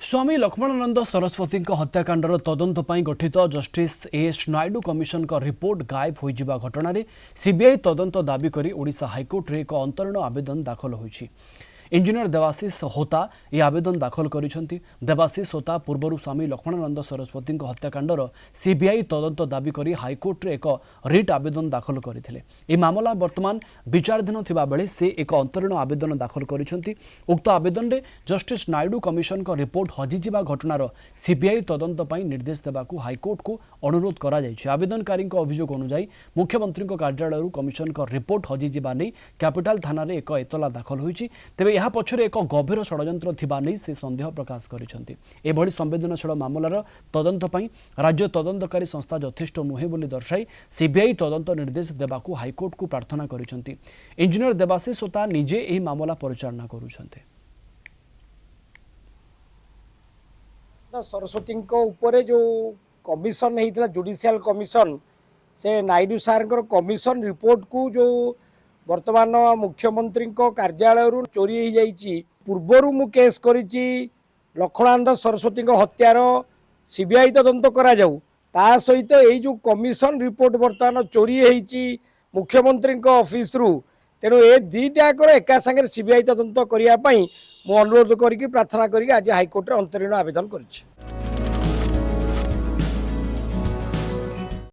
स्वामी लक्ष्मणानंद सरस्वती हत्याकांडर तदंत ପାଇଁ गठित जस्टिस एएस नायडू कमिशन का रिपोर्ट गायब होइजिबा घटना सीबीआई तदंत दाबी करी ओडिशा हाईकोर्ट रे एक अंतरीण आवेदन दाखल होइछि। इंजीनियर देवाशीष होता ये आवेदन दाखल करिसेंती। देवाशीष होता पूर्व स्वामी लक्ष्मणानंद सरस्वती हत्याकांडर सीबीआई तदंत दाबी करी हाईकोर्ट रे एक रिट आवेदन दाखल करथिले। ए मामला वर्तमान विचाराधीन थिबा बेले से एक अंतरीण आवेदन दाखल करिसेंती। उक्त आवेदन रे जस्टिस नायडू कमिशन का रिपोर्ट हजिजिबा घटनार सीबीआई तदंत पई निर्देश देबाकू हाईकोर्ट को अनुरोध करा जायछि। आवेदनकारी अभियोग अनुसार मुख्यमंत्री कार्यालय कमिशन का रिपोर्ट हजिजिबा नै कैपिटल थाना रे एक एतला दाखल होइछि। तेबे यहाँ पछरे एक गभीर षड्यंत्र थिबा नै से संदेह प्रकाश करिसेंती। एभली संवेदनशील मामलार तदंत पई राज्य तदंतकारी संस्था यथेष्ट नुहे बोली दर्शाई सीबीआई तदंत निर्देश देबाकू हाईकोर्ट को प्रार्थना करिसेंती। इंजीनियर देवाशीष सोता निजे एही मामला परिचालना करुछन्ते। सरस्वती ऊपर जो कमिशन होता जुडिशियल कमिशन से नायडू सार कमिशन रिपोर्ट को जो वर्तमान मुख्यमंत्री कार्यालय चोरी हो जाइए। पूर्वर मु केस करिछि लक्ष्मणानंद सरस्वती हत्यार सीबीआई तदंत करा जाऊ ता सहित यही जो कमिशन रिपोर्ट वर्तमान चोरी होइछि मुख्यमंत्री ऑफिस रु तेणु ए दीटाकर एका संगे सीबीआई तदंत करने मु अनुरोध करके प्रार्थना करके आज हाईकोर्ट अंतरीण आवेदन करिछि।